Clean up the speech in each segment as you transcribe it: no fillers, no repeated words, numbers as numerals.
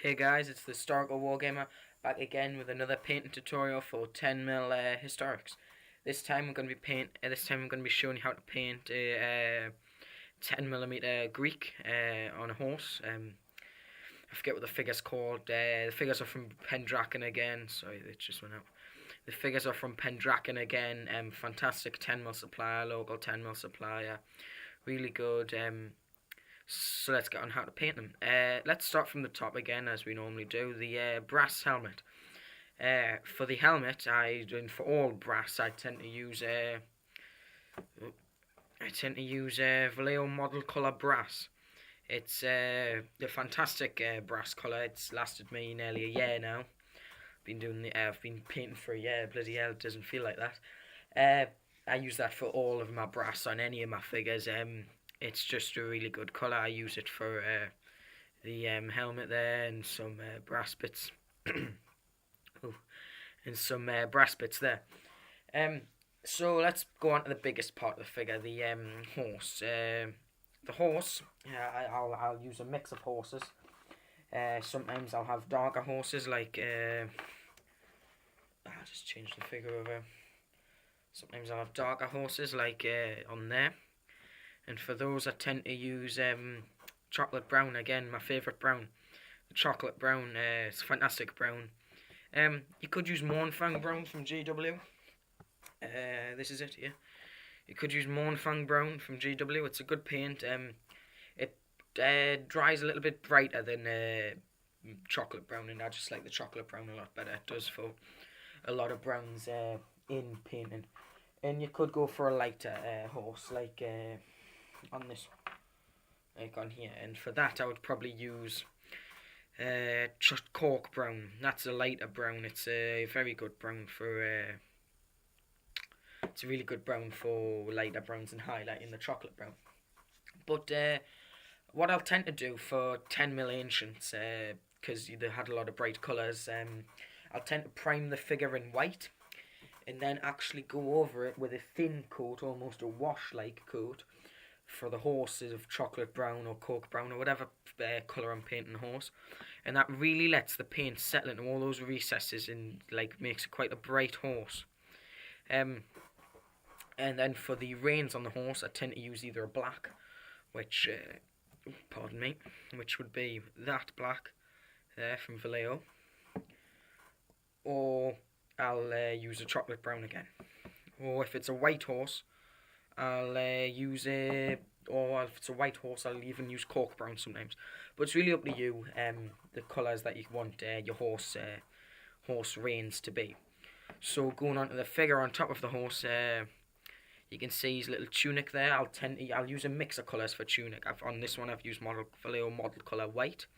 Hey guys, it's the Historical Wargamer back again with another painting tutorial for 10mm historics. This time I'm going to be showing you how to paint a 10mm Greek on a horse. I forget what the figure's called. The figures are from Pendragon again. Sorry, it just went out. The figures are from Pendragon again. Fantastic 10mm supplier, local 10mm supplier. Really good. So let's get on how to paint them. Let's start from the top again, as we normally do. The brass helmet. For the helmet, for all brass, I tend to use Vallejo model color brass. It's a fantastic brass color. It's lasted me nearly a year now. I've been painting for a year. Bloody hell, it doesn't feel like that. I use that for all of my brass on any of my figures. It's just a really good colour. I use it for the helmet there and some brass bits. Ooh, and some brass bits there. So let's go on to the biggest part of the figure, the horse. The horse, I'll use a mix of horses. Sometimes I'll have darker horses like... I'll just change the figure over. Sometimes I'll have darker horses like on there. And for those, I tend to use chocolate brown again, my favourite brown. The chocolate brown, it's fantastic brown. You could use Mournfang brown from GW. This is it here. You could use Mournfang brown from GW. It's a good paint. It dries a little bit brighter than chocolate brown, and I just like the chocolate brown a lot better. It does for a lot of browns in painting. And you could go for a lighter horse, like on this, like on here. And for that, I would probably use cork brown. That's a lighter brown. It's a very good brown for. It's a really good brown for lighter browns and highlighting the chocolate brown. But what I'll tend to do for 10mm ancients, because they had a lot of bright colours, I'll tend to prime the figure in white, and then actually go over it with a thin coat, almost a wash-like coat, for the horses of chocolate brown or coke brown or whatever colour I'm painting the horse. And that really lets the paint settle into all those recesses and like makes it quite a bright horse. And then for the reins on the horse, I tend to use either a black, which, which would be that black there from Vallejo, or I'll use a chocolate brown again. Or if it's a white horse, I'll use or if it's a white horse, I'll even use cork brown sometimes. But it's really up to you, the colours that you want your horse reins to be. So going on to the figure on top of the horse, you can see his little tunic there. I'll use a mix of colours for tunic. On this one, I've used Vallejo model colour white.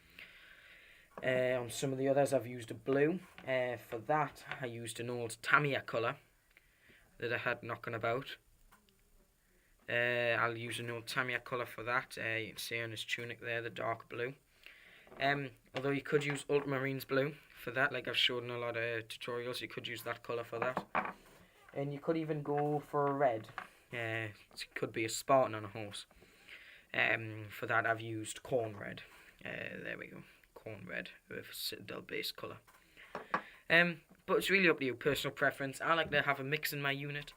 On some of the others, I've used a blue. For that, I used an old Tamiya colour that I had knocking about. I'll use an old Tamiya colour for that. You can see on his tunic there, the dark blue. Although you could use ultramarines blue for that, like I've shown in a lot of tutorials. You could use that colour for that. And you could even go for a red. It could be a Spartan on a horse. For that, I've used corn red. There we go. Corn red with Citadel base colour. But it's really up to you, personal preference. I like to have a mix in my unit.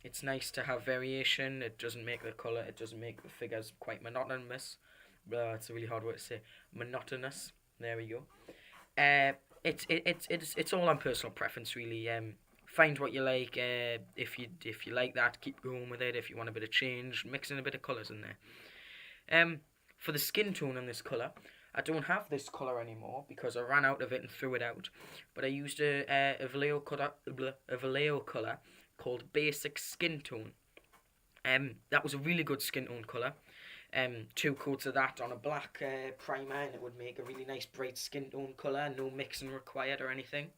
It's nice to have variation. It doesn't make the colour, it doesn't make the figures quite monotonous. It's a really hard word to say. Monotonous. There we go. It's all on personal preference, really. Find what you like. If you like that, keep going with it. If you want a bit of change, mix in a bit of colours in there. For the skin tone on this colour, I don't have this colour anymore because I ran out of it and threw it out. But I used a Vallejo colour called Basic Skin Tone. That was a really good skin tone colour. 2 coats of that on a black primer, and it would make a really nice bright skin tone colour. No mixing required or anything.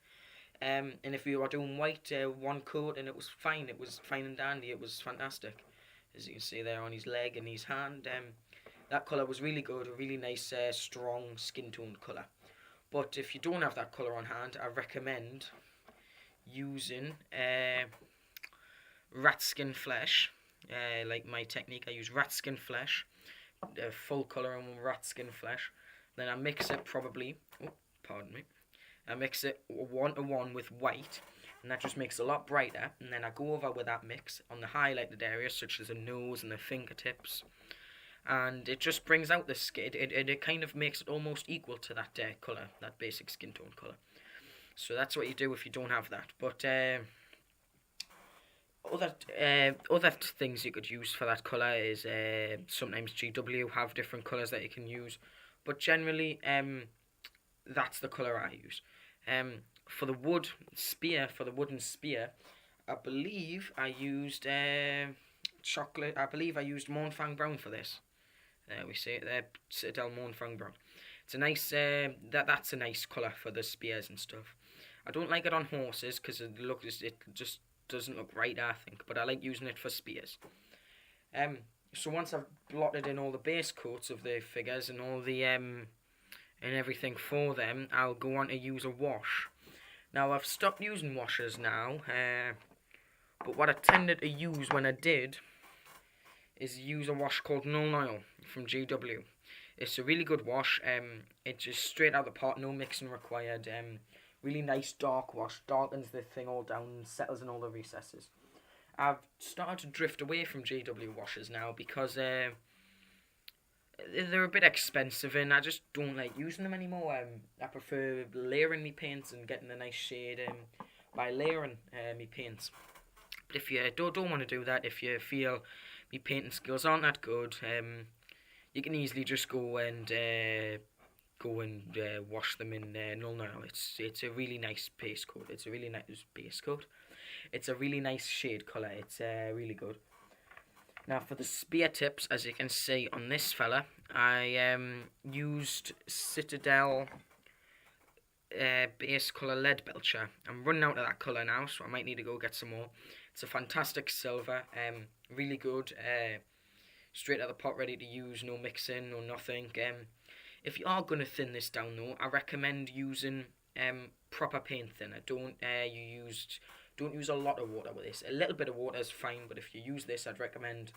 And if you were doing white, 1 coat, and it was fine. It was fine and dandy. It was fantastic, as you can see there on his leg and his hand. That colour was really good. A really nice, strong skin tone colour. But if you don't have that colour on hand, I recommend using rat skin flesh. Like my technique, I use rat skin flesh, full colour on rat skin flesh. Then I mix it probably, oh, pardon me, I mix it 1-to-1 with white, and that just makes it a lot brighter. And then I go over with that mix on the highlighted areas such as the nose and the fingertips, and it just brings out the skin. It kind of makes it almost equal to that colour, that basic skin tone colour. So that's what you do if you don't have that. But other things you could use for that colour is sometimes GW have different colours that you can use, but generally that's the colour I use. For the wooden spear, I believe I used chocolate. I believe I used Mournfang Brown for this. We see it there, Citadel Mournfang Brown. It's a nice that's a nice colour for the spears and stuff. I don't like it on horses because it just doesn't look right, I think, but I like using it for spears. So once I've blotted in all the base coats of the figures and all the and everything for them, I'll go on to use a wash. Now I've stopped using washes now, but what I tended to use when I did is use a wash called Nuln Oil from GW. It's a really good wash. It's just straight out of the pot, no mixing required. Really nice dark wash, darkens the thing all down and settles in all the recesses. I've started to drift away from GW washes now because they're a bit expensive and I just don't like using them anymore. I prefer layering my paints and getting a nice shade by layering my paints. But if you don't want to do that, if you feel my painting skills aren't that good, you can easily just go and wash them in Nuln Oil. It's a really nice base coat. It's a really nice base coat. It's a really nice shade colour. It's really good. Now for the spear tips, as you can see on this fella, I used Citadel base colour Leadbelcher. I'm running out of that colour now, so I might need to go get some more. It's a fantastic silver, really good, straight out of the pot, ready to use, no mixing, no nothing. If you are going to thin this down though, I recommend using proper paint thinner. Don't use a lot of water with this. A little bit of water is fine, but if you use this, I'd recommend,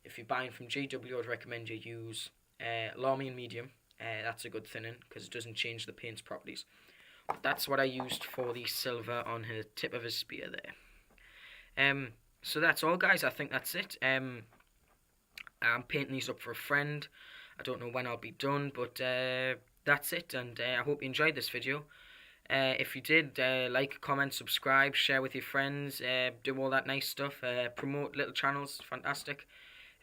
if you're buying from GW, I'd recommend you use Lahmian Medium. That's a good thinning because it doesn't change the paint's properties. But that's what I used for the silver on the tip of his spear there. So that's all, guys. I think that's it. I'm painting these up for a friend. I don't know when I'll be done, but that's it, and I hope you enjoyed this video. If you did, like, comment, subscribe, share with your friends, do all that nice stuff, promote little channels, fantastic.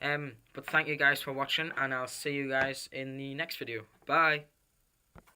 But thank you guys for watching, and I'll see you guys in the next video. Bye!